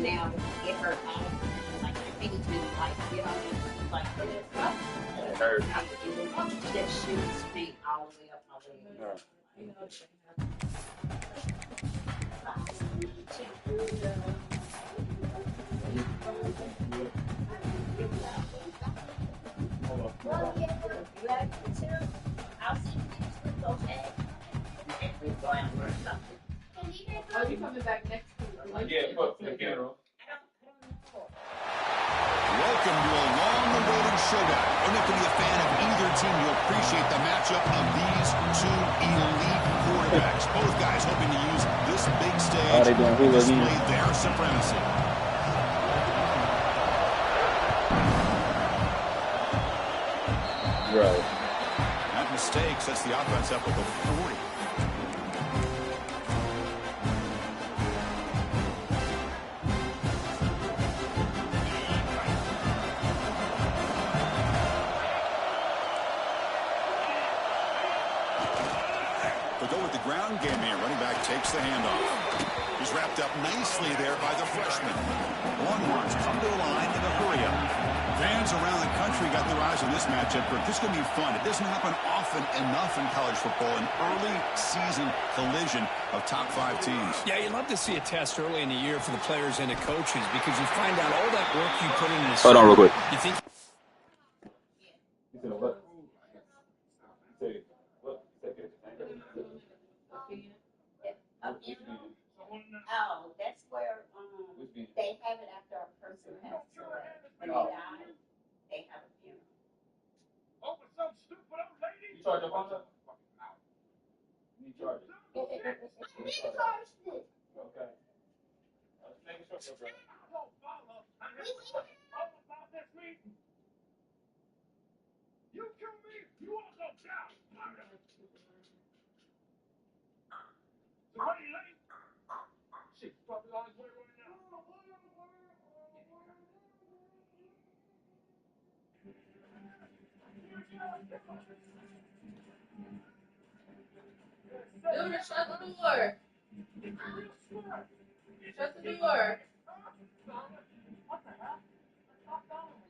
It hurt. Are you coming back next week? Yeah, fuck the funeral. Welcome to a long-awaited showdown. And if you're a fan of either team, you'll appreciate the matchup of these two elite quarterbacks. Both guys hoping to use this big stage to display their supremacy. Right. That mistake sets the offense up with a 40. They'll go with the ground game here. Running back takes the handoff. He's wrapped up nicely there by the freshman. Longhorns come to the line in a hurry-up. Fans around the country got their eyes on this matchup, but this is going to be fun. It doesn't happen often enough in college football, an early season collision of top 5 teams. Yeah, you'd love to see a test early in the year for the players and the coaches because you find out all that work you put in this. Hold on real quick. You think? Oh, that's where they have it after a person passes away. When they die, they have a funeral. Oh, but some stupid old lady. You charge your phone up? You charge it. Okay. Making sure, bro. Oh, follow. Oh, about this meeting. You kill me, you all go down. So what are you late? Shit, probably on his way right now. Dude, shut the door. Shut the door. What the hell? Stop following me.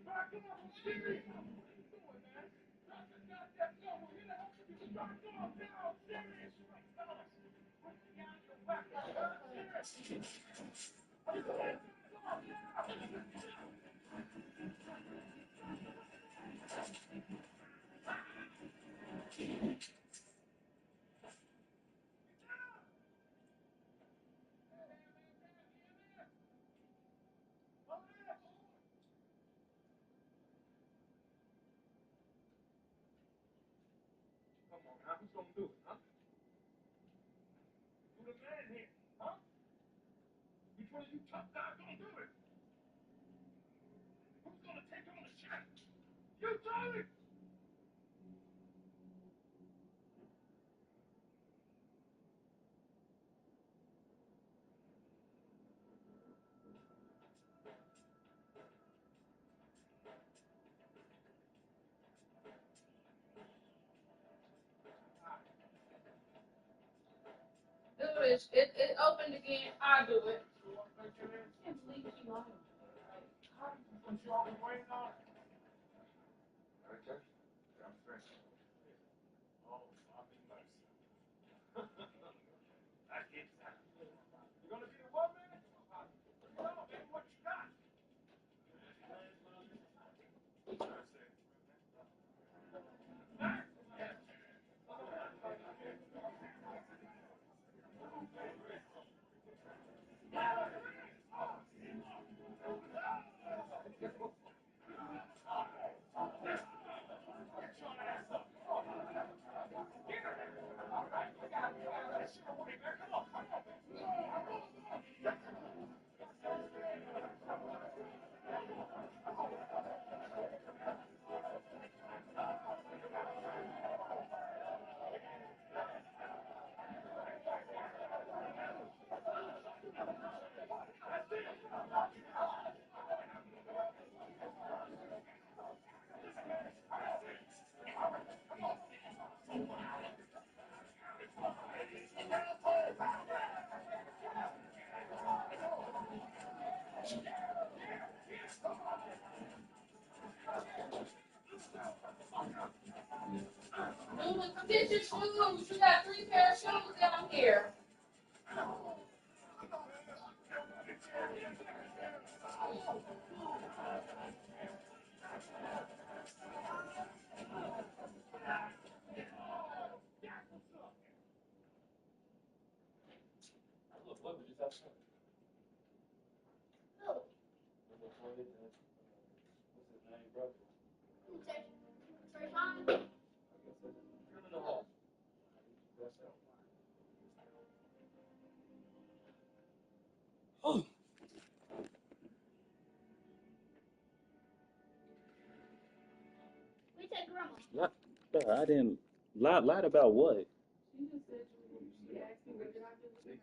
Back up, I'm serious. What are you doing, man? Drop the goddamn gun. We're here to help you. Back off now. I'm serious. Fellas, put me down your weapon. I'm serious. Come on, now who's gonna do it, huh? Who the man here, huh? Which one of you tough guys gonna do it? Who's gonna take on the shot? You, Charlie! Dude, it opened again. I'll do it. I can't believe you lied. What you always waiting on? Right there? I'm straight. Oh, I'll be nice. I get that. You gonna be the one, man? No, man, what you got? Newman, come get your shoes. You got 3 pair of shoes down here. I didn't lied about what? She just said she asked me, what did I do with the ring?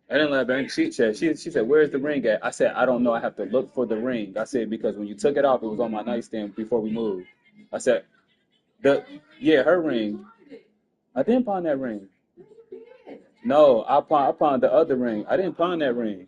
I said, I didn't lie back. She said, "Where's the ring at?" I said, "I don't know. I have to look for the ring." I said, "Because when you took it off, it was on my nightstand before we moved." I said, her ring. I didn't pawn that ring. No, I pawned the other ring. I didn't pawn that ring.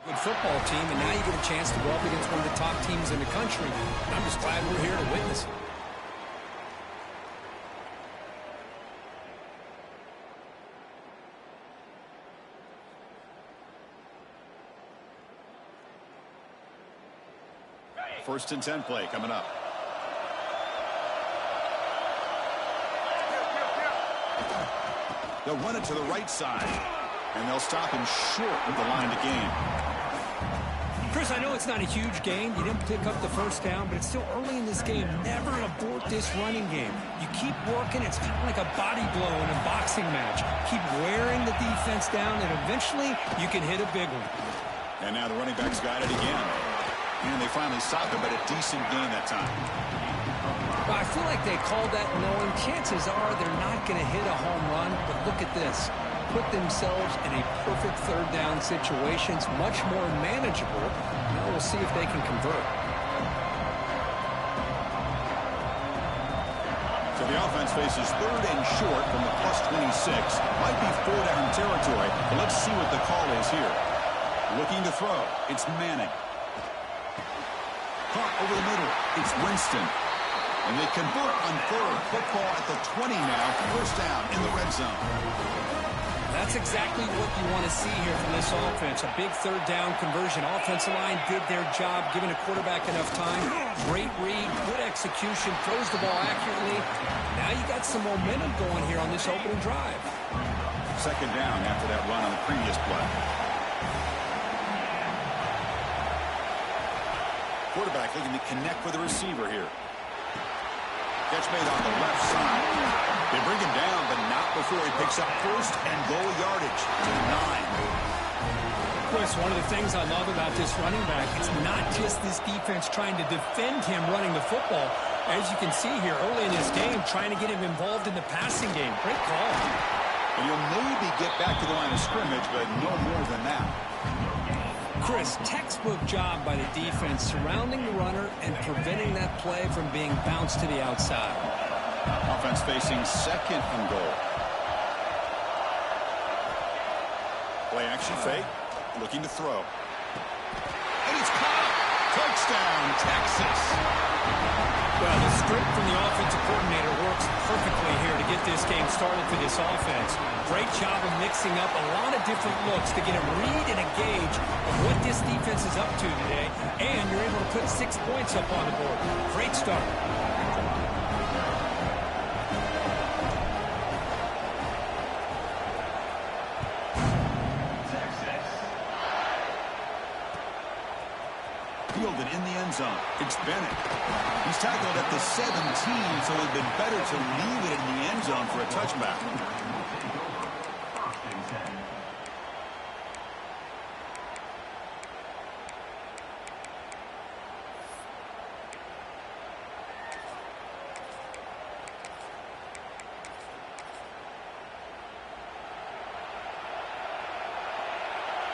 Good football team, and now you get a chance to go up against one of the top teams in the country. I'm just glad we're here to witness it. First and 10 play coming up. They'll run it to the right side, and they'll stop him short of the line to gain. Chris, I know it's not a huge gain. You didn't pick up the first down, but it's still early in this game. Never abort this running game. You keep working. It's kind of like a body blow in a boxing match. Keep wearing the defense down, and eventually you can hit a big one. And now the running back's got it again. And they finally stop him, but a decent gain that time. Well, I feel like they called that knowing chances are they're not going to hit a home run, but look at this. Put themselves in a perfect third down situation. It's much more manageable. Now we'll see if they can convert. So the offense faces third and short from the +26. Might be 4-down territory, but let's see what the call is here. Looking to throw. It's Manning. Caught over the middle. It's Winston. And they convert on third. Football at the 20 now. First down in the red zone. That's exactly what you want to see here from this offense. A big third down conversion. Offensive line did their job, giving a quarterback enough time. Great read, good execution, throws the ball accurately. Now you got some momentum going here on this opening drive. Second down after that run on the previous play. Quarterback looking to connect with the receiver here. Catch made on the left side. They bring him down, but not before he picks up first and goal yardage to the 9. Chris, one of the things I love about this running back, it's not just this defense trying to defend him running the football. As you can see here early in this game, trying to get him involved in the passing game. Great call. And you'll maybe get back to the line of scrimmage, but no more than that. Chris, textbook job by the defense surrounding the runner and preventing that play from being bounced to the outside. Offense facing second and goal. Play action fake. Looking to throw. And he's caught. Touchdown, Texas. Well, the script from the offensive coordinator works perfectly here to get this game started for this offense. Great job of mixing up a lot of different looks to get a read and a gauge of what this defense is up to today, and you're able to put 6 points up on the board. Great start. Fielded in the end zone. It's Bennett. He's tackled at the 17, so it would have been better to leave it in the end zone for a touchback.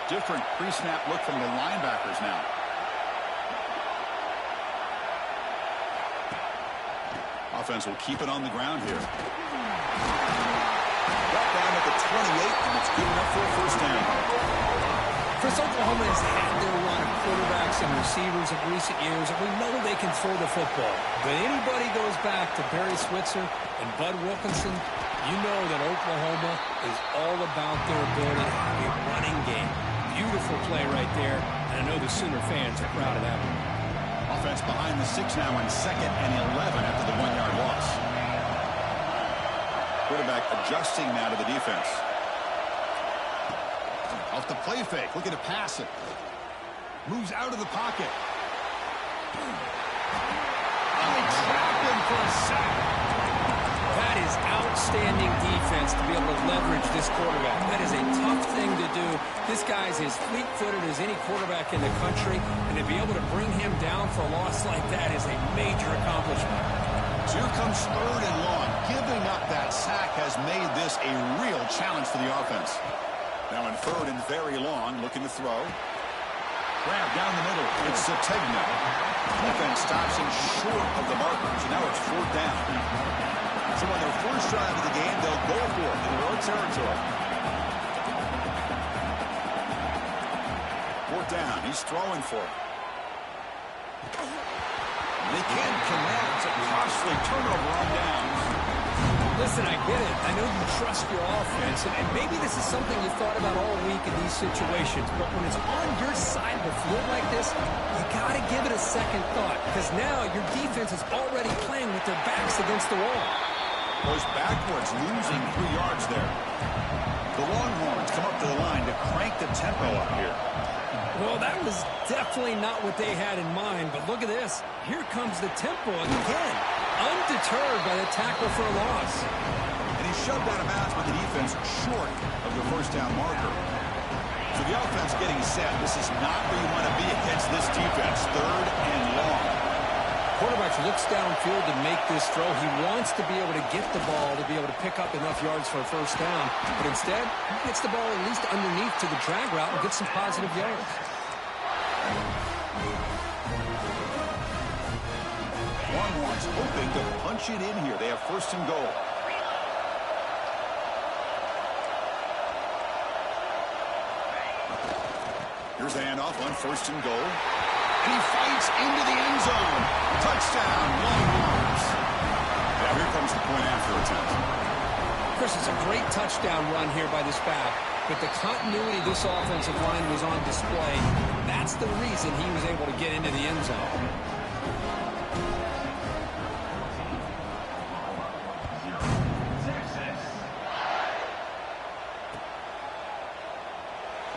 Different pre-snap look from the linebackers now. Offense will keep it on the ground here. Brought down at the 28, and it's good enough for a first down. Chris, Oklahoma has had their run of quarterbacks and receivers of recent years, and we know they can throw the football. But anybody goes back to Barry Switzer and Bud Wilkinson, you know that Oklahoma is all about their ability to have a running game. Beautiful play right there, and I know the Sooner fans are proud of that one. Offense behind the 6 now in 2nd and 11 after the 1-yard loss. Quarterback adjusting now to the defense. Off the play fake, looking to pass it. Moves out of the pocket. They trap him for a sack. That is outstanding defense to be able to leverage this quarterback. That is a tough thing to do. This guy's as fleet-footed as any quarterback in the country, and to be able to bring him down for a loss like that is a major accomplishment. So here comes 3rd and long. Giving up that sack has made this a real challenge for the offense. Now in 3rd and very long, looking to throw. Grab down the middle. It's Sategna. Defense stops him short of the marker, so now it's 4th down. So on their first drive of the game, they'll go for it in their own territory. 4th down. He's throwing for it. They can't connect. It's a costly turnover on downs. Listen, I get it. I know you trust your offense, and maybe this is something you thought about all week in these situations, but when it's on your side of the field like this, you got to give it a second thought, because now your defense is already playing with their backs against the wall. Goes backwards, losing 3 yards there. The Longhorns come up to the line to crank the tempo up here. Well, that was definitely not what they had in mind, but look at this. Here comes the tempo again, undeterred by the tackle for a loss. And he shoved out of bounds with the defense short of the first down marker. So the offense getting set. This is not where you want to be against this defense. 3rd and long. Quarterback looks downfield to make this throw. He wants to be able to get the ball to be able to pick up enough yards for a first down. But instead, he gets the ball at least underneath to the drag route and gets some positive yards. Longhorns hoping to punch it in here. They have 1st and goal. Here's the handoff on 1st and goal. And he fights into the end zone. Touchdown, Longhorns. Now here comes the point after attempt. Chris, it's a great touchdown run here by this back, but the continuity of this offensive line was on display. That's the reason he was able to get into the end zone.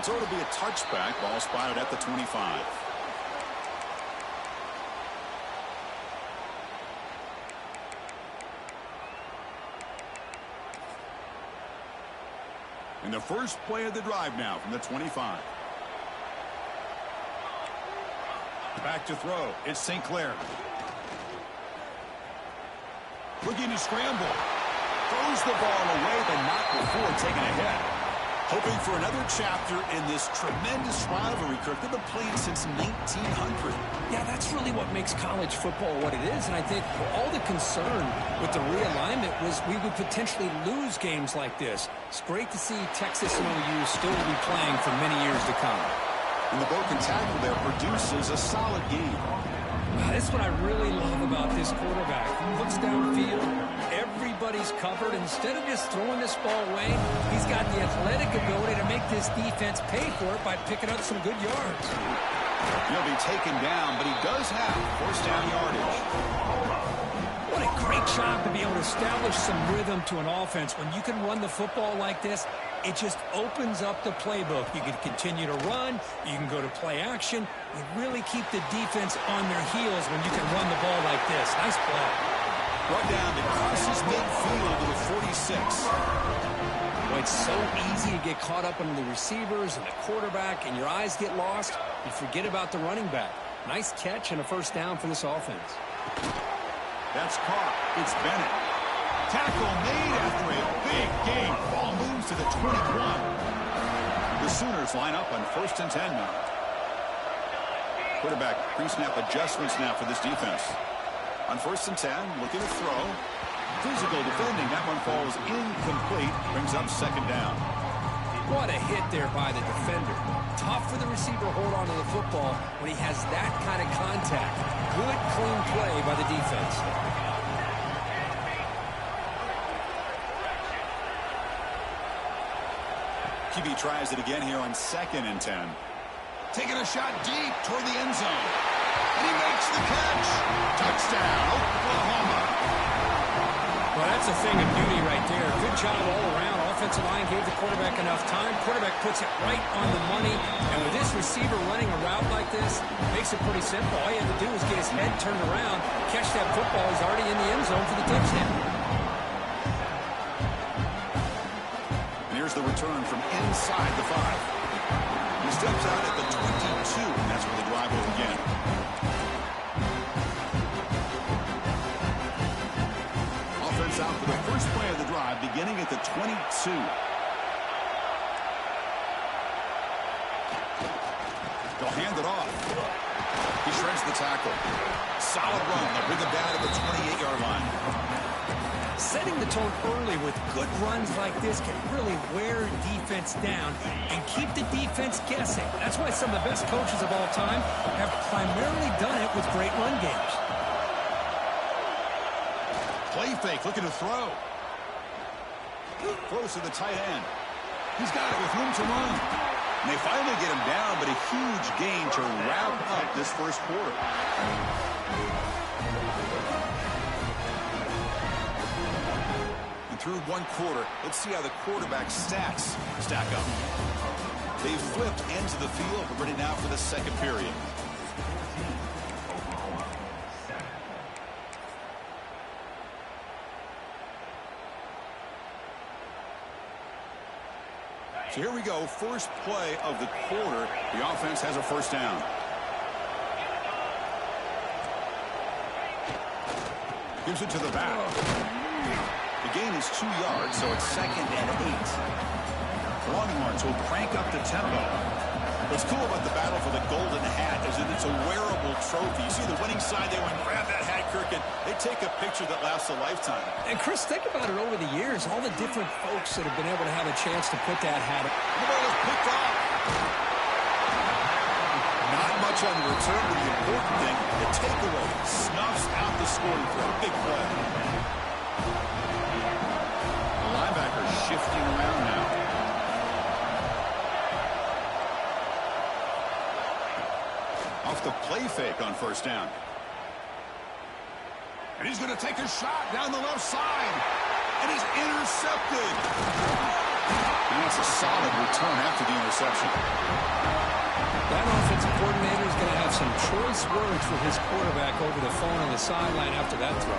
So it'll be a touchback. Ball spotted at the 25. In the first play of the drive now from the 25. Back to throw. It's St. Clair. Looking to scramble. Throws the ball away, but not before taking a hit. Hoping for another chapter in this tremendous rivalry, Kirk. They've been playing since 1900. Yeah, that's really what makes college football what it is. And I think all the concern with the realignment was we would potentially lose games like this. It's great to see Texas and OU still be playing for many years to come. And the broken tackle there produces a solid game. That's what I really love about this quarterback. Looks downfield, everybody's covered. Instead of just throwing this ball away, he's got the athletic ability to make this defense pay for it by picking up some good yards. He'll be taken down, but he does have first down yardage. What a great job to be able to establish some rhythm to an offense. When you can run the football like this, it just opens up the playbook. You can continue to run. You can go to play action. You really keep the defense on their heels when you can run the ball like this. Nice play. Brought down to crosses midfield to the 46. Well, it's so easy to get caught up in the receivers and the quarterback, and your eyes get lost. You forget about the running back. Nice catch and a first down for this offense. That's caught. It's Bennett. Tackle made after a big gain. Ball moves to the 21. The Sooners line up on 1st and 10 now. Quarterback pre-snap adjustments now for this defense. On 1st and 10, looking to throw. Physical defending. That one falls incomplete. Brings up 2nd down. What a hit there by the defender. Tough for the receiver to hold on to the football when he has that kind of contact. Good, clean play by the defense. QB tries it again here on 2nd and 10. Taking a shot deep toward the end zone. And he makes the catch. Touchdown, Oklahoma. Well, that's a thing of beauty right there. Good job all around. Offensive line gave the quarterback enough time. Quarterback puts it right on the money. And with this receiver running a route like this, makes it pretty simple. All you have to do is get his head turned around, catch that football. He's already in the end zone for the touchdown. And here's the return from inside the 5. He steps out at the 22, and that's where the drive will begin. Offense out for the first play of the drive, beginning at the 22. They'll hand it off. He shreds the tackle. Solid run. They'll bring him down to the 28-yard line. Setting the tone early with good runs like this can really wear defense down and keep the defense guessing. That's why some of the best coaches of all time have primarily done it with great run games. Play fake, looking to throw. Throws to the tight end. He's got it with room to run. And they finally get him down, but a huge gain to wrap up this first quarter. And through one quarter, let's see how the quarterback's stats stack up. They've flipped into the field. We're ready now for the second period. So here we go, first play of the quarter. The offense has a first down. Gives it to the back. The gain is 2 yards, so it's 2nd and 8. Longhorns will crank up the tempo. What's cool about the battle for the golden hat is that it's a wearable trophy. You see the winning side, they went and grab that hat, Kirk, and they take a picture that lasts a lifetime. And Chris, think about it over the years, all the different folks that have been able to have a chance to put that hat on. The ball is picked off. Not much on the return, but the important thing, the takeaway snuffs out the scoring throw. Big play. The linebacker shifting around now. Off the play fake on first down. And he's going to take a shot down the left side. And he's intercepted. And that's a solid return after the interception. That offensive coordinator is going to have some choice words for his quarterback over the phone on the sideline after that throw.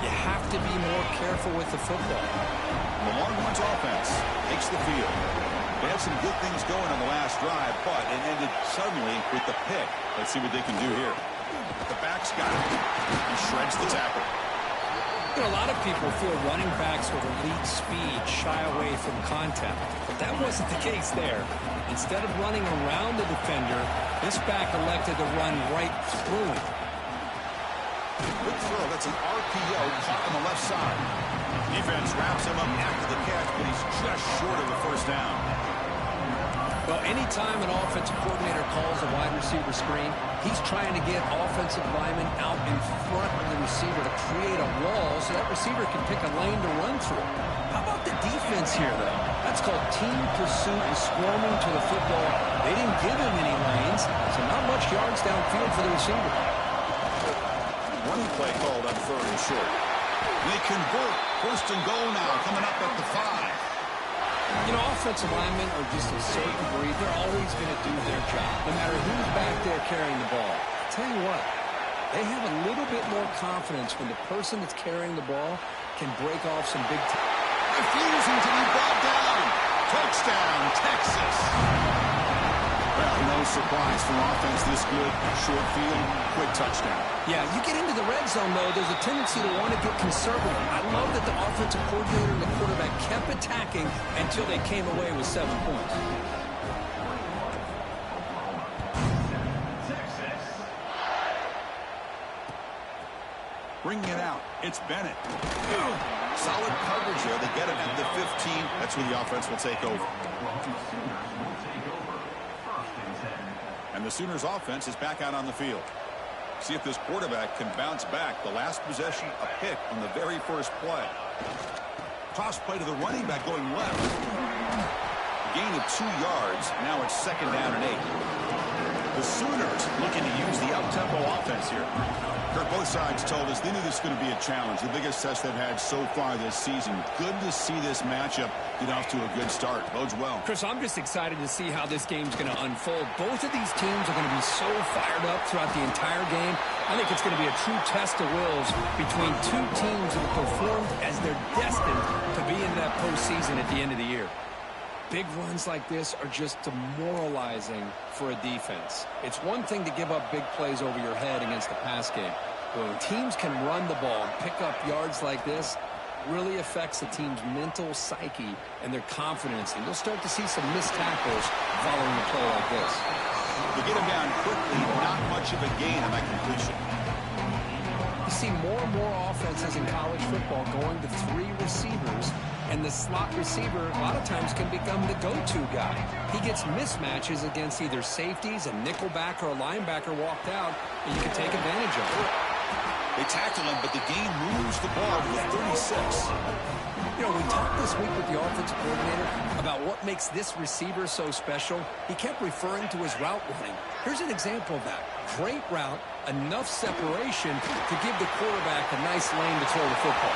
You have to be more careful with the football. The Longhorns offense takes the field. They had some good things going on the last drive, but it ended suddenly with the pick. Let's see what they can do here. The back's got it. He shreds the tackle. You know, a lot of people feel running backs with elite speed shy away from contact, but that wasn't the case there. Instead of running around the defender, this back elected to run right through him. Good throw. That's an RPO caught on the left side. Defense wraps him up after the catch, but he's just short of the first down. Well, anytime an offensive coordinator calls a wide receiver screen, he's trying to get offensive linemen out in front of the receiver to create a wall so that receiver can pick a lane to run through. How about the defense here, though? That's called team pursuit and swarming to the football. They didn't give him any lanes, so not much yards downfield for the receiver. Running play called on 3rd and short. They convert. 1st and goal now, coming up at the 5. You know, offensive linemen are just a certain breed. They're always going to do their job, no matter who's back there carrying the ball. I'll tell you what, they have a little bit more confidence when the person that's carrying the ball can break off some big time. Refusing to be brought down. Touchdown, Texas. Well, no surprise for offense this good. Short field, quick touchdown. Yeah, you get into the red zone, though, there's a tendency to want to get conservative. I love that the offensive coordinator and the quarterback kept attacking until they came away with 7 points. Bringing it out, it's Bennett. Solid coverage there. They get him at the 15. That's where the offense will take over. And the Sooners offense is back out on the field. See if this quarterback can bounce back. The last possession, a pick on the very first play. Toss play to the running back going left. Gain of 2 yards. Now it's 2nd down and 8. The Sooners looking to use the up-tempo offense here. Kurt, both sides told us they knew this was going to be a challenge. The biggest test they've had so far this season. Good to see this matchup get off to a good start. Bodes well. Chris, I'm just excited to see how this game's going to unfold. Both of these teams are going to be so fired up throughout the entire game. I think it's going to be a true test of wills between two teams that have performed as they're destined to be in that postseason at the end of the year. Big runs like this are just demoralizing for a defense. It's one thing to give up big plays over your head against the pass game. But when teams can run the ball and pick up yards like this, really affects the team's mental psyche and their confidence. And you'll start to see some missed tackles following a play like this. They get him down quickly, not much of a gain on that completion. You see more and more offenses in college football going to 3 receivers, and the slot receiver a lot of times can become the go-to guy. He gets mismatches against either safeties, a nickelback, or a linebacker walked out, and you can take advantage of it. They tackle him, but the game moves the ball to the 36. You know, we talked this week with the offensive coordinator about what makes this receiver so special. He kept referring to his route running. Here's an example of that. Great route, enough separation to give the quarterback a nice lane to throw the football.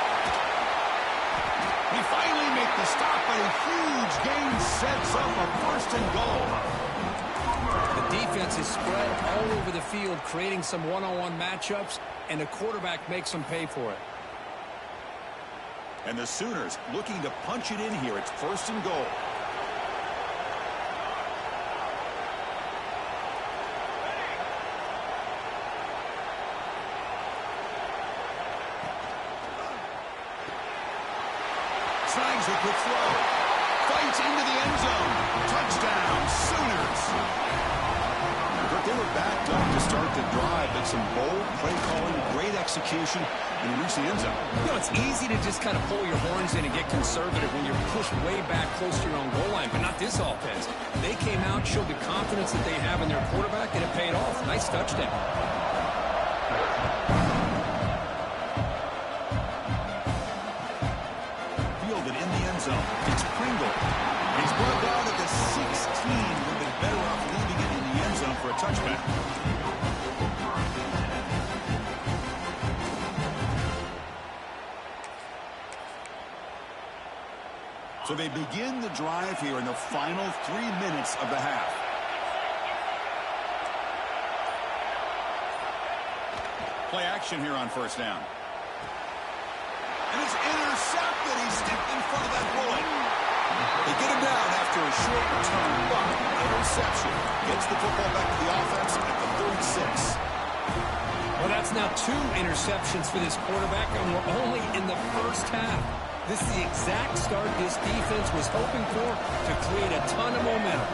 We finally make the stop, but a huge gain sets up a 1st and goal. The defense is spread all over the field, creating some one-on-one matchups, and the quarterback makes them pay for it. And the Sooners looking to punch it in here. It's 1st and goal. Slangs a quick throw. Fights into the end zone. Touchdown, Sooners. But they were backed up to start the drive, but some bold play calling, great execution, and reach the end zone. You know, it's easy to just kind of pull your horns in and get conservative when you're pushed way back close to your own goal line, but not this offense. They came out, showed the confidence that they have in their quarterback, and it paid off. Nice touchdown. Fielded in the end zone. It's Pringle. He's brought down at the 16. Would have been better off leaving it in the end zone for a touchback. So they begin the drive here in the final 3 minutes of the half. Play action here on 1st down. And it's intercepted. He's stepped in front of that bullet. They get him down after a short return, but interception gets the football back to the offense at the 36. Well, that's now 2 interceptions for this quarterback, and we're only in the first half. This is the exact start this defense was hoping for to create a ton of momentum.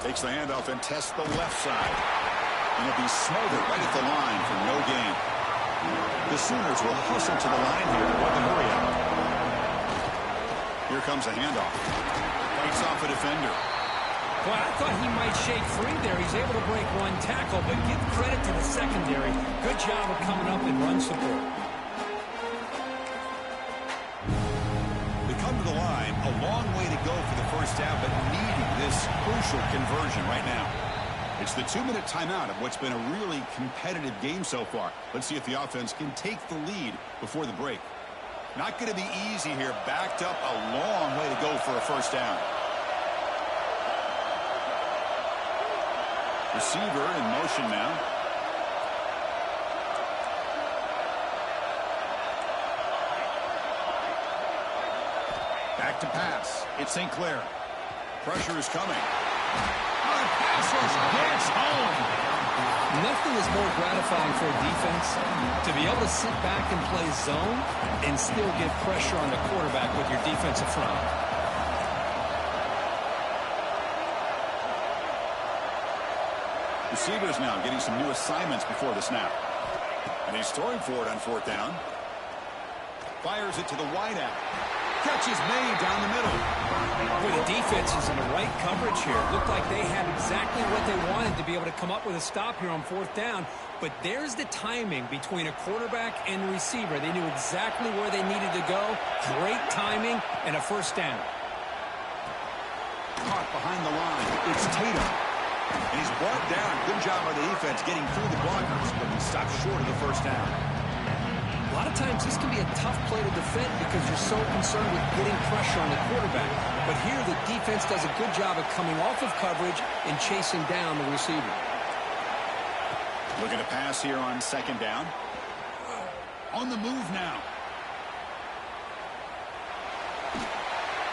Takes the handoff and tests the left side. And it'll be smothered right at the line for no gain. The Sooners will hustle to the line here with the hurry out. Here comes a handoff. Fights off a defender. Well, I thought he might shake free there. He's able to break one tackle, but give credit to the secondary. Good job of coming up and run support. They come to the line, a long way to go for the first down, but needing this crucial conversion right now. It's the 2-minute timeout of what's been a really competitive game so far. Let's see if the offense can take the lead before the break. Not going to be easy here. Backed up a long way to go for a first down. Receiver in motion now. Back to pass. It's St. Clair. Pressure is coming. Pass rush gets home. Nothing is more gratifying for a defense to be able to sit back and play zone and still get pressure on the quarterback with your defensive front. Receivers now getting some new assignments before the snap. And he's throwing for it on 4th down. Fires it to the wideout. Catch is made down the middle. Boy, the defense is in the right coverage here. It looked like they had exactly what they wanted to be able to come up with a stop here on 4th down. But there's the timing between a quarterback and a receiver. They knew exactly where they needed to go. Great timing and a first down. Caught behind the line. It's Tatum. And he's brought down. Good job by the defense getting through the blockers, but he stopped short of the first down. A lot of times this can be a tough play to defend because you're so concerned with getting pressure on the quarterback. But here the defense does a good job of coming off of coverage and chasing down the receiver. Looking to pass here on 2nd down. On the move now.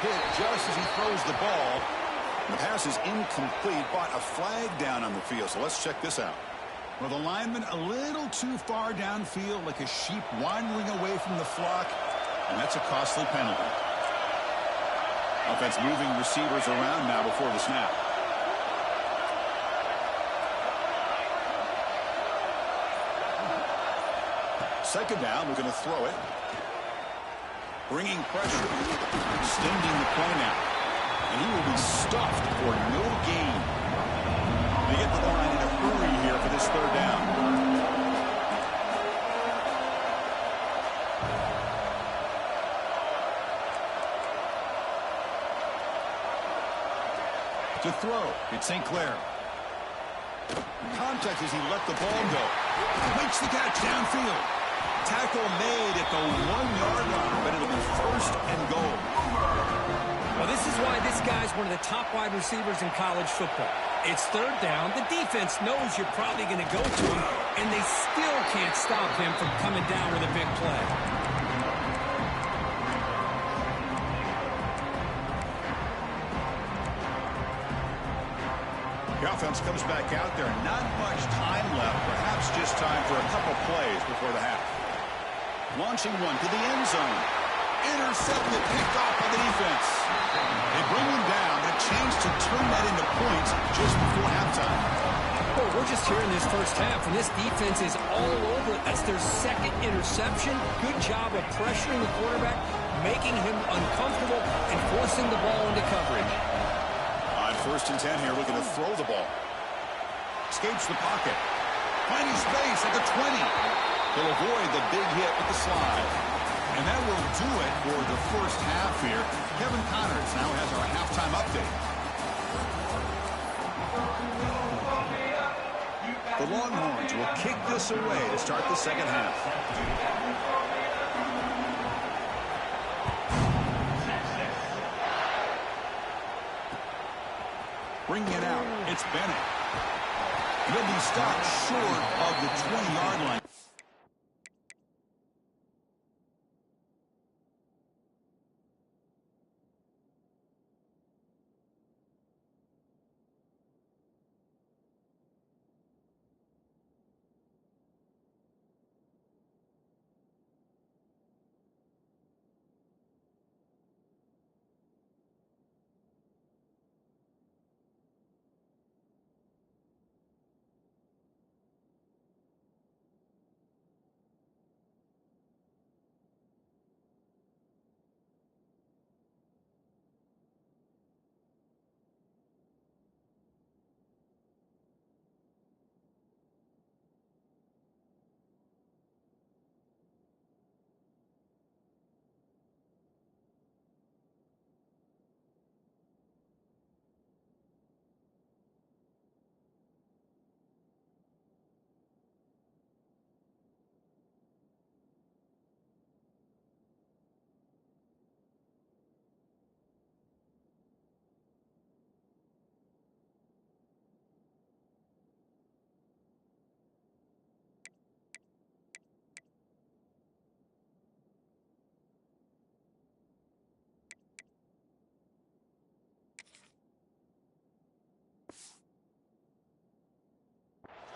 Hit just as he throws the ball. The pass is incomplete, but a flag down on the field. So let's check this out. Well, the lineman a little too far downfield, like a sheep wandering away from the flock, and that's a costly penalty. Offense moving receivers around now before the snap. Second down, we're going to throw it. Bringing pressure, extending the play now. And he will be stuffed for no gain. They get the line in a hurry here for this 3rd down. To throw, it's St. Clair. Contact as he let the ball go. Makes the catch downfield. Tackle made at the 1-yard line, but it'll be 1st and goal. Well, this is why this guy's one of the top wide receivers in college football. It's 3rd down. The defense knows you're probably going to go to him, and they still can't stop him from coming down with a big play. The offense comes back out there. Not much time left. Perhaps just time for a couple plays before the half. Launching one to the end zone. Intercepted, picked off by the defense. They bring him down, but a chance to turn that into points just before halftime. Well, we're just here in this first half, and this defense is all over it. That's their 2nd interception. Good job of pressuring the quarterback, making him uncomfortable, and forcing the ball into coverage. On 1st and 10 here, looking to throw the ball. Escapes the pocket. Finding space at the 20. He'll avoid the big hit with the slide. And that will do it for the first half here. Kevin Connors now has our halftime update. The Longhorns will kick this away to start the 2nd half. Bringing it out, it's Bennett. He'll be stopped short of the 20-yard line.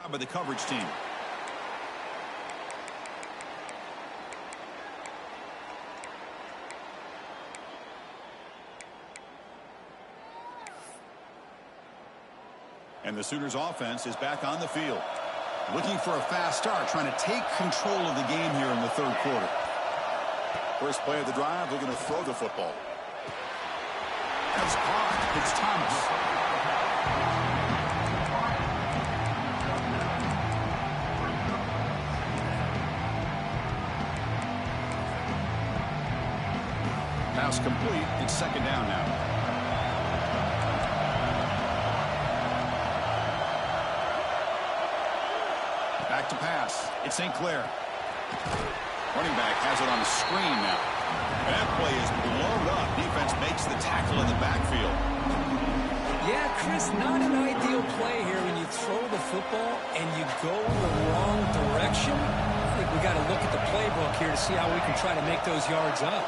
job by the coverage team. And the Sooners offense is back on the field. Looking for a fast start, trying to take control of the game here in the third quarter. First play of the drive, they're going to throw the football. That's caught. It's Thomas. Pass complete. It's second down now. Back to pass. It's St. Clair. Running back has it on the screen now. That play is blown up. Defense makes the tackle in the backfield. Yeah, Chris, not an ideal play here when you throw the football and you go the wrong direction. I think we got to look at the playbook here to see how we can try to make those yards up.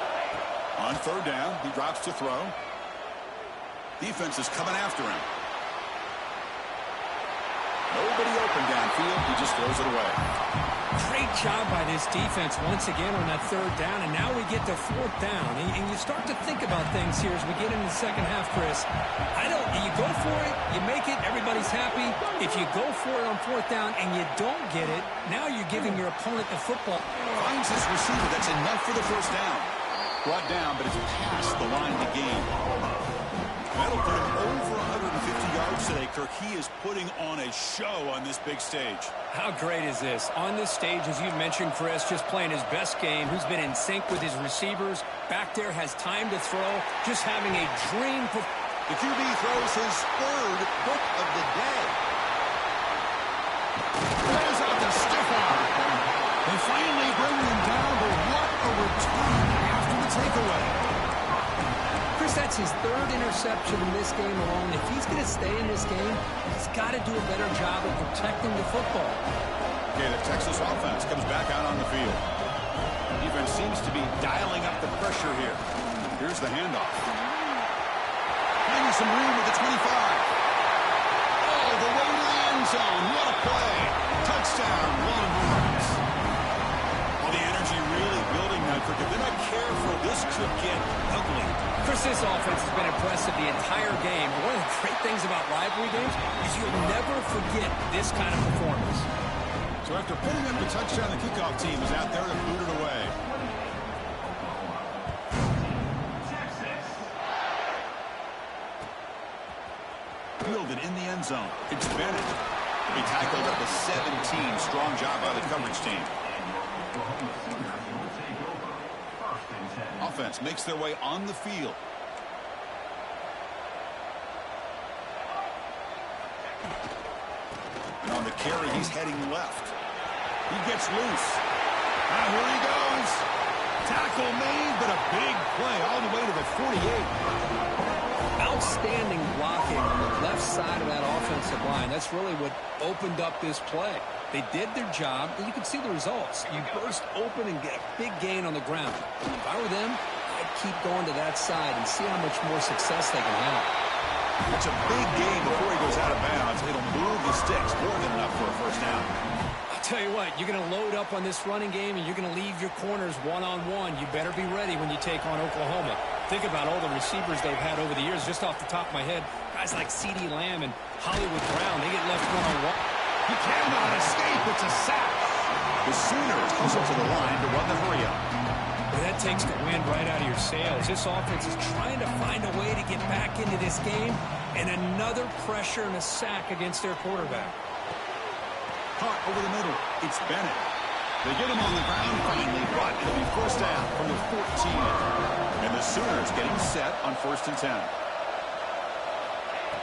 On third down, he drops to throw. Defense is coming after him. Nobody open downfield. He just throws it away. Great job by this defense once again on that third down, and now we get to fourth down. And you start to think about things here as we get into the second half, Chris. You go for it, you make it, everybody's happy. If you go for it on fourth down and you don't get it, now you're giving your opponent the football. Finds his receiver. That's enough for the first down. Brought down, but it's past the line to gain. That'll put him over 150 yards today. Kirk, he is putting on a show on this big stage. How great is this? On this stage, as you mentioned, Chris, just playing his best game, who's been in sync with his receivers. Back there, has time to throw, just having a dream. The QB throws his third book of the day. Throws out the stiff arm. They finally bring him down, but what a return after the takeaway. Chris, that's his third interception in this game alone. If he's going to stay in this game, he's got to do a better job of protecting the football. Okay, the Texas offense comes back out on the field. Defense seems to be dialing up the pressure here. Here's the handoff. Finding some room at the 25. All the way to the end zone. What a play. Touchdown, Longhorns. Well, the energy really building now. They're not careful. This could get ugly. Chris, this offense has been impressive the entire game. One of the great things about rivalry games is you'll never forget this kind of performance. So after putting up the touchdown, the kickoff team is out there to boot it away. Fielded in the end zone. It's Bennett. He tackled up to 17. Strong job by the coverage team. Offense makes their way on the field. And on the carry, he's heading left. He gets loose. Now here he goes. Tackle made, but a big play all the way to the 48. Outstanding blocking on the left side of that offensive line. That's really what opened up this play. They did their job, and you can see the results. You burst open and get a big gain on the ground. If I were them, I'd keep going to that side and see how much more success they can have. It's a big game before he goes out of bounds. It'll move the sticks more than enough for a first down. I'll tell you what, you're going to load up on this running game, and you're going to leave your corners one-on-one. You better be ready when you take on Oklahoma. Think about all the receivers they've had over the years. Just off the top of my head, guys like CeeDee Lamb and Hollywood Brown, they get left one-on-one. He cannot escape. It's a sack. The Sooners push it to the line to run the hurry up. Well, that takes the wind right out of your sails. This offense is trying to find a way to get back into this game, and another pressure and a sack against their quarterback. Caught over the middle. It's Bennett. They get him on the ground finally, but it'll be first down from the 14. And the Sooners getting set on 1st and 10.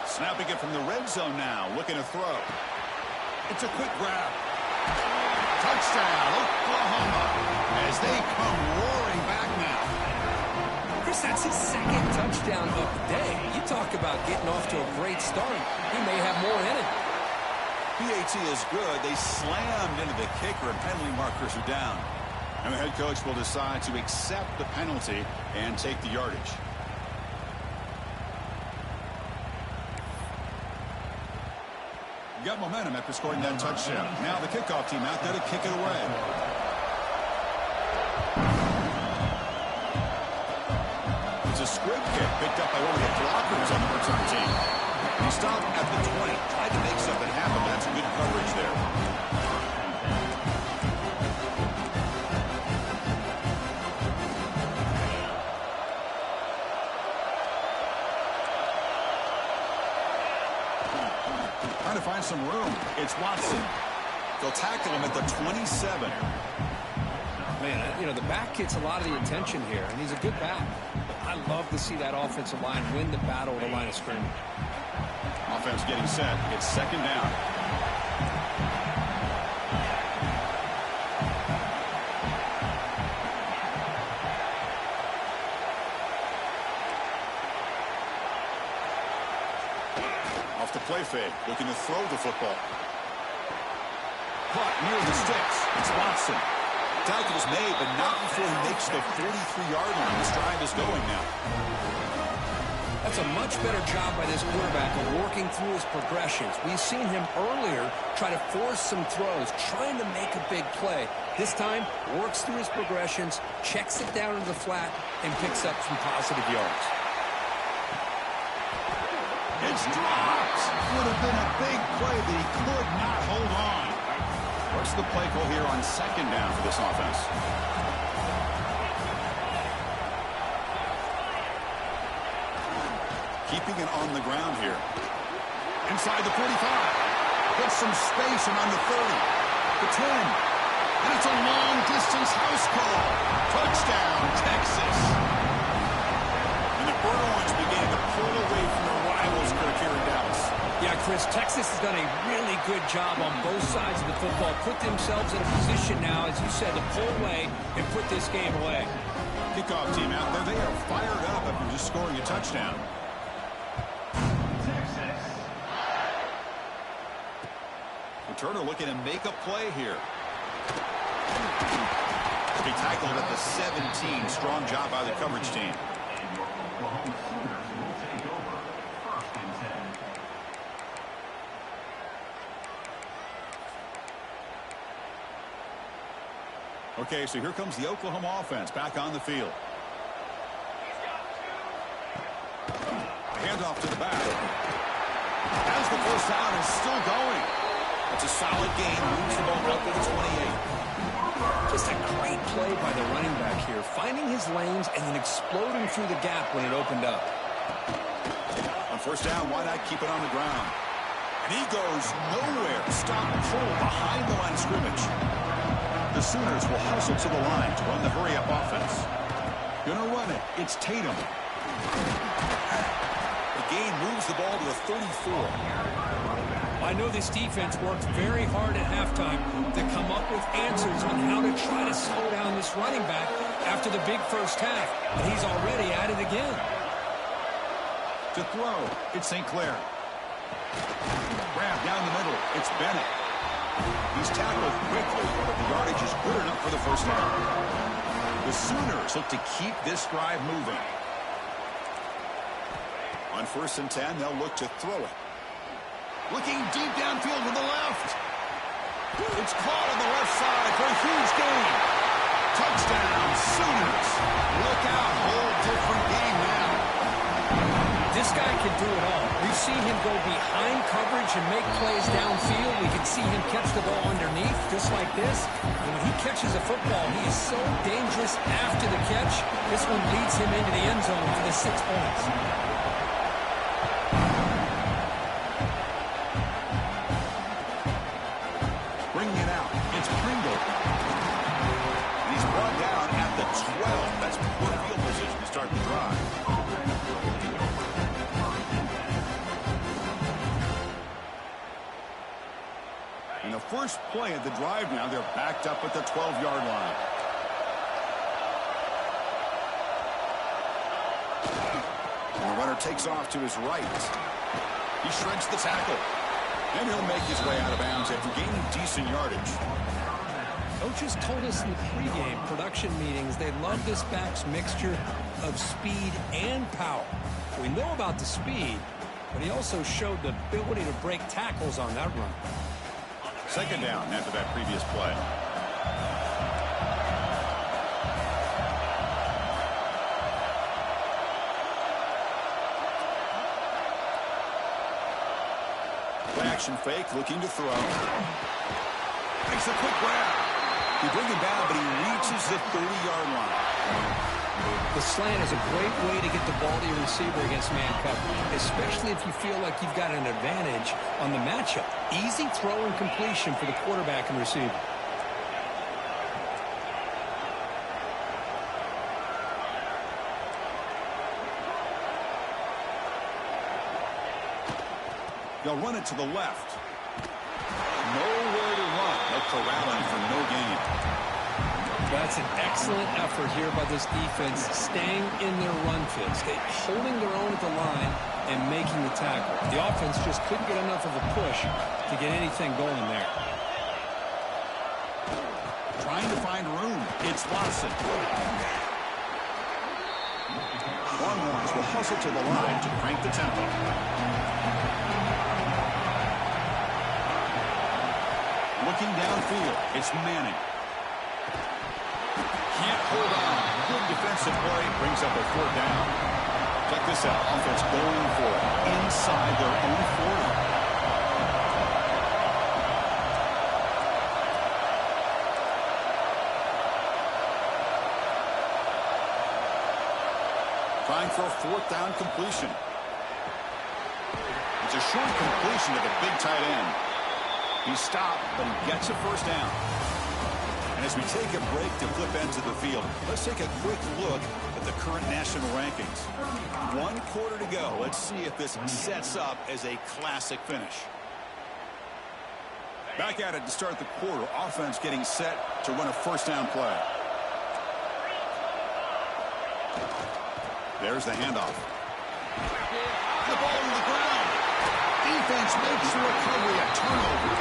Snapping it from the red zone now, looking to throw. It's a quick grab. Touchdown, Oklahoma, as they come roaring back now. Chris, that's his second touchdown of the day. You talk about getting off to a great start. He may have more in it. PAT is good. They slammed into the kicker, and penalty markers are down. And the head coach will decide to accept the penalty and take the yardage. got momentum after scoring that touchdown. Now the kickoff team out there to kick it away. It's a squib kick picked up by one of the blockers on the return team. He stopped at the 20, tried to make something happen. That's good coverage there. Trying to find some room. It's Watson. They'll tackle him at the 27. Man, you know, the back gets a lot of the attention here, and he's a good back. I love to see that offensive line win the battle at the line of scrimmage. Offense getting set. It's second down. Off the play fake, looking to throw the football. Caught near the sticks. It's Watson. Tackle is made, but not before he makes the 43-yard line. This drive is going now. That's a much better job by this quarterback of working through his progressions. We've seen him earlier try to force some throws, trying to make a big play. This time, works through his progressions, checks it down into the flat, and picks up some positive yards. It's dropped. Would have been a big play that he could not hold on. What's the play call here on second down for this offense? Keeping it on the ground here. Inside the 45. Gets some space around the 30. The 10. And it's a long-distance house call. Touchdown, Texas. And the Burnt Orange began to pull away from their rivals, Kirk, here in Dallas. Yeah, Chris, Texas has done a really good job on both sides of the football. Put themselves in a position now, as you said, to pull away and put this game away. Kickoff team out there. They are fired up after just scoring a touchdown. Turner looking to make a play here. He tackled at the 17. Strong job by the coverage team. Okay, so here comes the Oklahoma offense back on the field. Handoff to the back. As the first down is still going. It's a solid game. Moves the ball up to the 28. Just a great play by the running back here, finding his lanes and then exploding through the gap when it opened up. On first down, why not keep it on the ground? And he goes nowhere. Stop and pull behind the line of scrimmage. The Sooners will hustle to the line to run the hurry-up offense. Gonna run it. It's Tatum. The gain moves the ball to the 34. I know this defense worked very hard at halftime to come up with answers on how to try to slow down this running back after the big first half. And he's already at it again. To throw, it's St. Clair. Grab down the middle, it's Bennett. He's tackled quickly, but the yardage is good enough for the first down. The Sooners look to keep this drive moving. On 1st and 10, they'll look to throw it. Looking deep downfield to the left. It's caught on the left side for a huge gain. Touchdown, Sooners. Look out, whole different game now. This guy can do it all. We've seen him go behind coverage and make plays downfield. We can see him catch the ball underneath, just like this. And when he catches a football, he is so dangerous after the catch. This one leads him into the end zone for the 6 points. Bringing it out, it's Pringle. And he's brought down at the 12. That's poor field position to start the drive. And the first play of the drive now, they're backed up at the 12-yard line. And the runner takes off to his right. He shreds the tackle. And he'll make his way out of bounds after gaining decent yardage. Coaches told us in the pregame production meetings they love this back's mixture of speed and power. We know about the speed, but he also showed the ability to break tackles on that run. Second down after that previous play. Play action fake, looking to throw. Makes a quick grab. He brings him down, but he reaches the 30-yard line. The slant is a great way to get the ball to your receiver against man coverage, especially if you feel like you've got an advantage on the matchup. Easy throw and completion for the quarterback and receiver. They'll run it to the left. Nowhere to run. They'll corral him for no gain. That's an excellent effort here by this defense, staying in their run fits. They're holding their own at the line and making the tackle. The offense just couldn't get enough of a push to get anything going there. Trying to find room. It's Watson. Longhorns will hustle to the line to crank the tempo. Looking downfield, it's Manning. Can't hold on. Good defensive play. Brings up a 4th down. Check this out. Offense going for it inside their own 40. Trying for a 4th down completion. It's a short completion to the big tight end. He stopped, but he gets a 1st down. And as we take a break to flip ends of the field, let's take a quick look at the current national rankings. 1 quarter to go. Let's see if this sets up as a classic finish. Back at it to start the quarter. Offense getting set to run a 1st down play. There's the handoff. The ball to the ground. Defense makes the recovery, a turnover.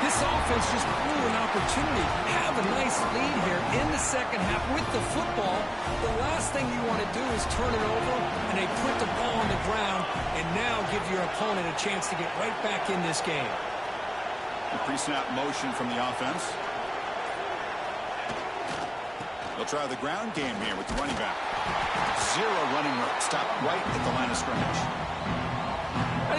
This offense just blew an opportunity. Have a nice lead here in the second half with the football. The last thing you want to do is turn it over, and they put the ball on the ground and now give your opponent a chance to get right back in this game. The pre-snap motion from the offense. They'll try the ground game here with the running back. 0 running route. Stop right at the line of scrimmage.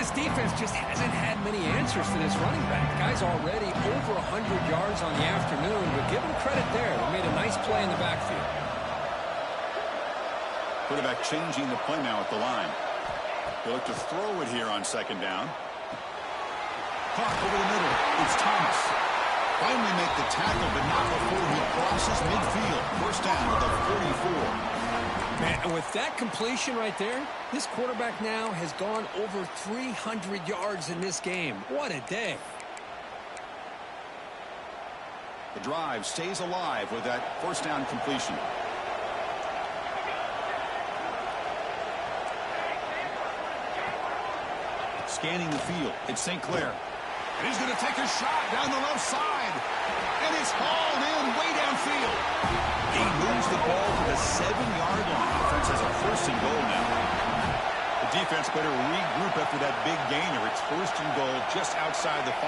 This defense just hasn't had many answers for this running back. The guy's already over 100 yards on the afternoon, but give him credit there. They made a nice play in the backfield. Quarterback changing the play now at the line. They look to throw it here on 2nd down. Caught over the middle. It's Thomas. Finally make the tackle, but not before he crosses midfield. 1st down to the 44. Man, and with that completion right there, this quarterback now has gone over 300 yards in this game. What a day. The drive stays alive with that 1st down completion. Scanning the field, it's St. Clair. And he's going to take a shot down the left side. And it's hauled in way downfield. He moves the ball to the 7-yard line. Offense has a 1st and goal now. The defense better regroup after that big gainer. It's 1st and goal just outside the 5.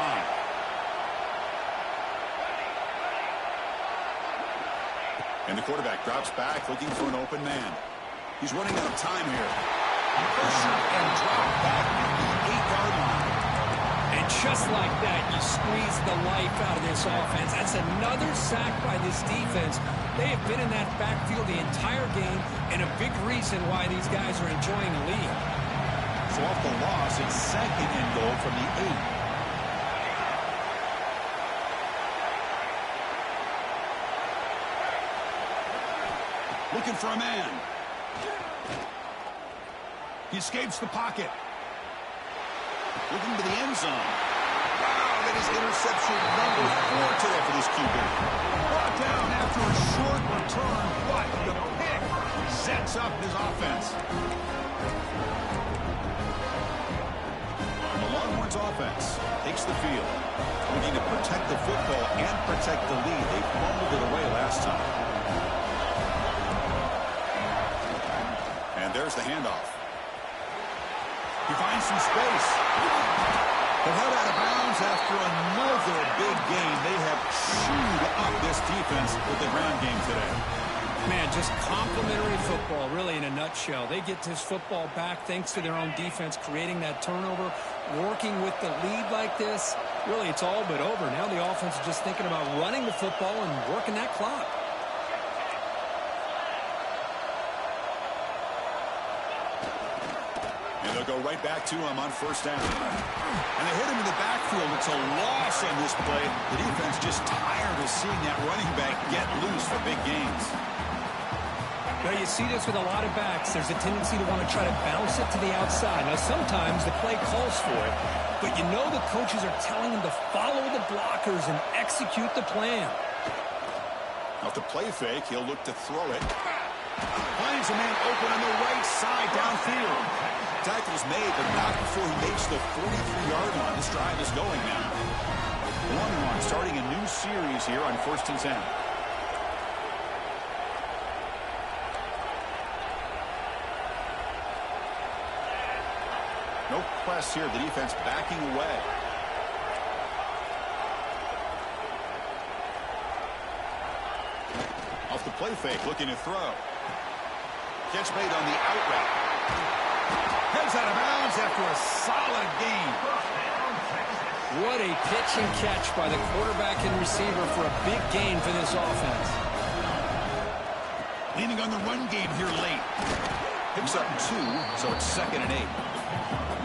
And the quarterback drops back looking for an open man. He's running out of time here. Pressure and drop back at the 8-yard line. And just like that, you squeeze the life out of this offense. That's another sack by this defense. They have been in that backfield the entire game, and a big reason why these guys are enjoying the lead. So off the loss, it's 2nd and goal from the 8. Looking for a man. He escapes the pocket. Looking to the end zone. Wow, that is interception number 4 today for this QB. Brought down after a short return, but the pick sets up his offense. The Longhorns offense takes the field. Looking to protect the football and protect the lead. They fumbled it away last time. And there's the handoff. He finds some space. But held out of bounds after another big gain. They have chewed up this defense with the ground game today. Man, just complimentary football, really, in a nutshell. They get this football back thanks to their own defense, creating that turnover, working with the lead like this. Really, it's all but over. Now the offense is just thinking about running the football and working that clock. And they'll go right back to him on first down. And they hit him in the backfield. It's a loss on this play. The defense just tired of seeing that running back get loose for big gains. Well, you see this with a lot of backs. There's a tendency to want to try to bounce it to the outside. Now, sometimes the play calls for it, but you know the coaches are telling them to follow the blockers and execute the plan. Off the play fake, he'll look to throw it. Finds a man open on the right side downfield. Tackle's made, but not before he makes the 43-yard line. This drive is going now. 1-1, starting a new series here on 1st and 10. No press here. The defense backing away. Off the play fake, looking to throw. Catch made on the out route. Heads out of bounds after a solid gain. What a pitch and catch by the quarterback and receiver for a big gain for this offense. Leaning on the run game here late. Picks up 2, so it's 2nd and 8.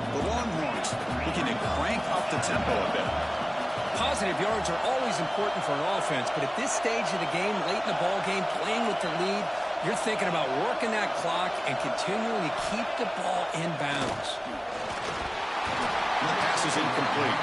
The Longhorns looking to crank up the tempo a bit. Positive yards are always important for an offense, but at this stage of the game, late in the ball game, playing with the lead, you're thinking about working that clock and continuing to keep the ball in bounds. And the pass is incomplete.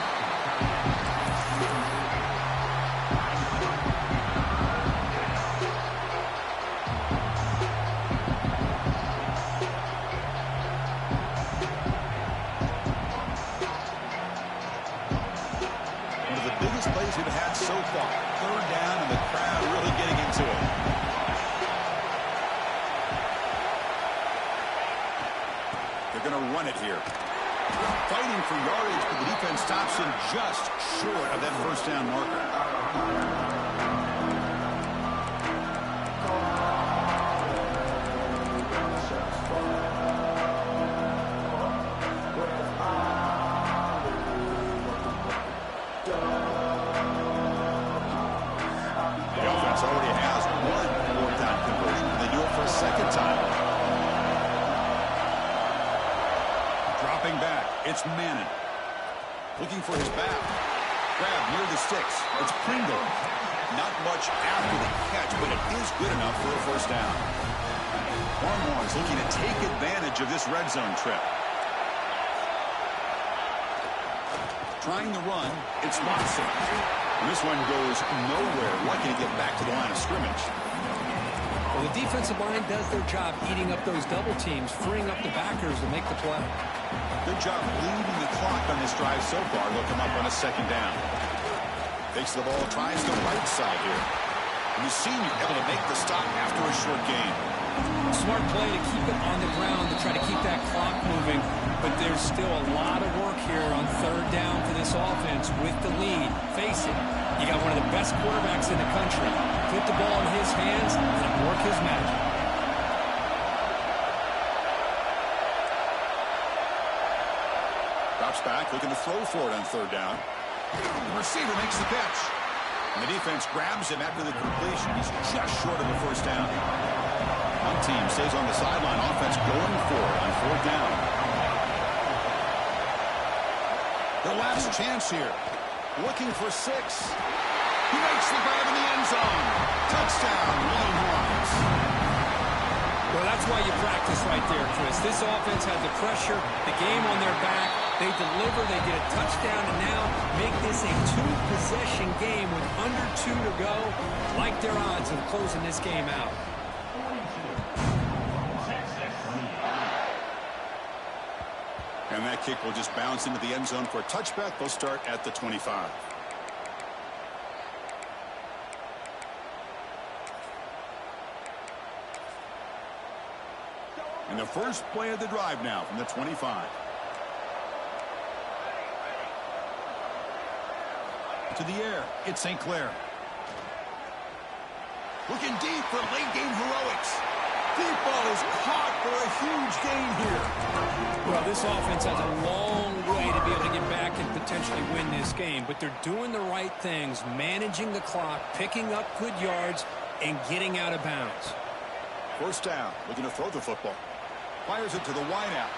Plays we've had so far. 3rd down and the crowd really getting into it. They're going to run it here. Fighting for yardage, but the defense stops him just short of that 1st down marker. Already has 1 4th-down conversion, and they do it for a 2nd time. Dropping back, it's Manning. Looking for his back. Grab near the sticks. It's Pringle. Not much after the catch, but it is good enough for a 1st down. Longhorns looking to take advantage of this red zone trip. Trying the run, it's Watson. And this one goes nowhere. Lucky to get back to the line of scrimmage. Well, the defensive line does their job eating up those double teams, freeing up the backers to make the play. Good job leading the clock on this drive so far. They'll come up on a 2nd down. Takes the ball, tries the right side here. And the senior able to make the stop after a short gain. Smart play to keep it on the ground to try to keep that clock moving. But there's still a lot of work here on 3rd down for this offense with the lead. Face it, you got one of the best quarterbacks in the country. Put the ball in his hands and work his magic. Drops back, looking to throw for it on 3rd down. The receiver makes the catch. And the defense grabs him after the completion. He's just short of the 1st down. One team stays on the sideline. Offense going for it on 4th down. Their last chance here. Looking for 6. He makes the grab in the end zone. Touchdown, Longhorns. Well, that's why you practice right there, Chris. This offense had the pressure, the game on their back. They deliver, they get a touchdown, and now make this a 2-possession game with under 2 to go. Like their odds of closing this game out. And that kick will just bounce into the end zone for a touchback. They'll start at the 25. And the first play of the drive now from the 25. To the air, it's St. Clair. Looking deep for late-game heroics. Deep ball is caught for a huge gain here. Well, this offense has a long way to be able to get back and potentially win this game, but they're doing the right things, managing the clock, picking up good yards, and getting out of bounds. First down, looking to throw the football. Fires it to the wideout.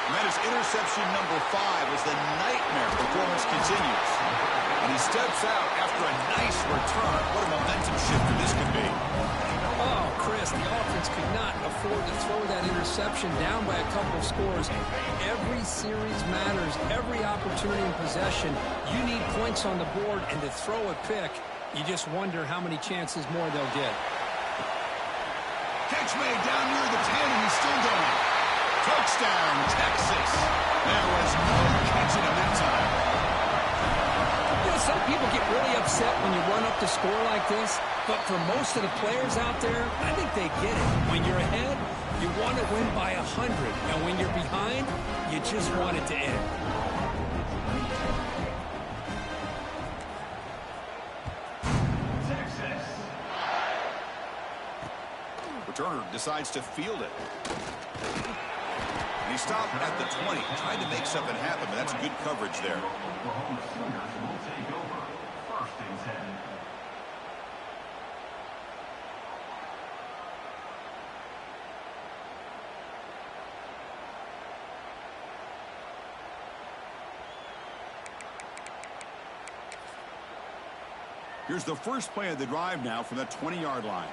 And that is interception number 5 as the nightmare performance continues. And he steps out after a nice return. What a momentum shifter this could be. Oh, Chris, the offense could not afford to throw that interception down by a couple of scores. Every series matters. Every opportunity in possession. You need points on the board, and to throw a pick, you just wonder how many chances more they'll get. Catch made down near the 10, and he's still going. Touchdown, Texas. There was no catching him that time. You know, some people get really upset when you run up the score like this, but for most of the players out there, I think they get it. When you're ahead, you want to win by 100, and when you're behind, you just want it to end. Returner decides to field it. And he stopped at the 20, trying to make something happen, but that's good coverage there. Here's the first play of the drive now from the 20-yard line.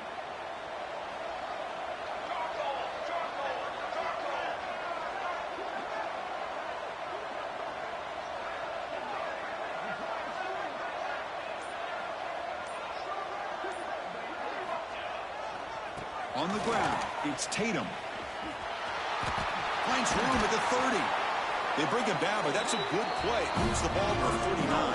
On the ground, it's Tatum. Finds room at the 30. They bring him down, but that's a good play. Moves the ball for 39.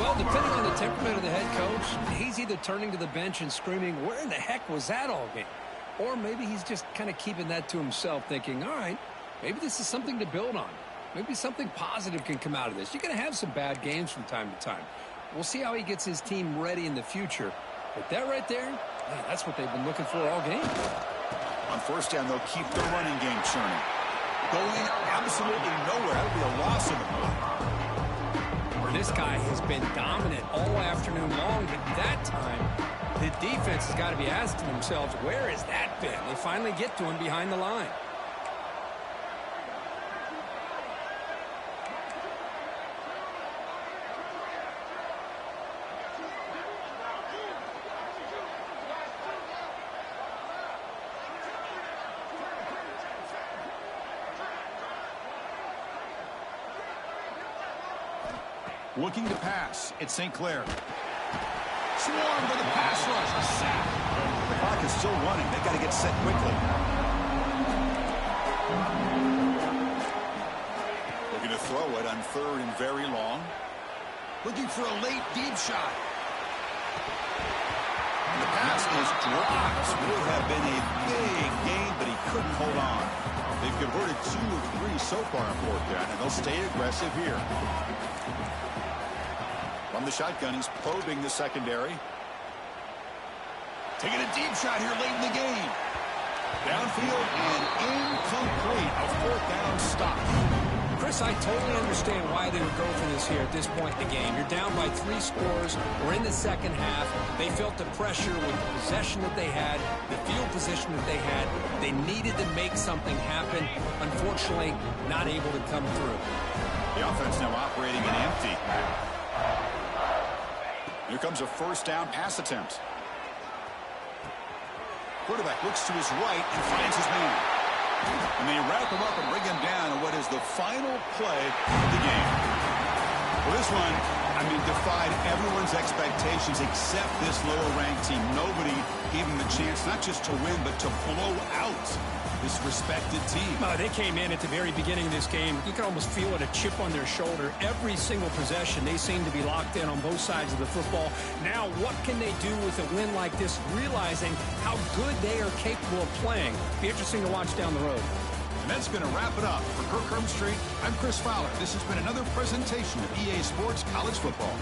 Well, depending on the temperament of the head coach, he's either turning to the bench and screaming, where in the heck was that all game? Or maybe he's just kind of keeping that to himself, thinking, all right, maybe this is something to build on. Maybe something positive can come out of this. You're going to have some bad games from time to time. We'll see how he gets his team ready in the future. But that right there, man, that's what they've been looking for all game. On first down, they'll keep the running game churning. Going absolutely nowhere. That'll be a loss of the ball. This guy has been dominant all afternoon long, but that time, the defense has got to be asking themselves, where has that been? They finally get to him behind the line. Looking to pass. It's St. Clair. Swarmed by the pass rush. A sack. The clock is still running. They've got to get set quickly. Looking to throw it on 3rd and very long. Looking for a late deep shot. And the pass is dropped. Would have been a big gain, but he couldn't hold on. They've converted 2 of 3 so far on 4th down, and they'll stay aggressive here. From the shotgun, he's probing the secondary. Taking a deep shot here late in the game. Downfield and incomplete. A 4th down stop. Chris, I totally understand why they would go for this here at this point in the game. You're down by 3 scores. We're in the second half. They felt the pressure with the possession that they had, the field position that they had. They needed to make something happen. Unfortunately, not able to come through. The offense now operating in empty. Here comes a first down pass attempt. Quarterback looks to his right and finds his man. And they wrap him up and bring him down on what is the final play of the game. Well, this one, defied everyone's expectations except this lower-ranked team. Nobody gave him the chance not just to win, but to blow out this respected team. They came in at the very beginning of this game. You can almost feel it, a chip on their shoulder. Every single possession, they seem to be locked in on both sides of the football. Now, what can they do with a win like this, realizing how good they are capable of playing? Be interesting to watch down the road. And that's going to wrap it up. For Kirk Herbstreit, I'm Chris Fowler. This has been another presentation of EA Sports College Football.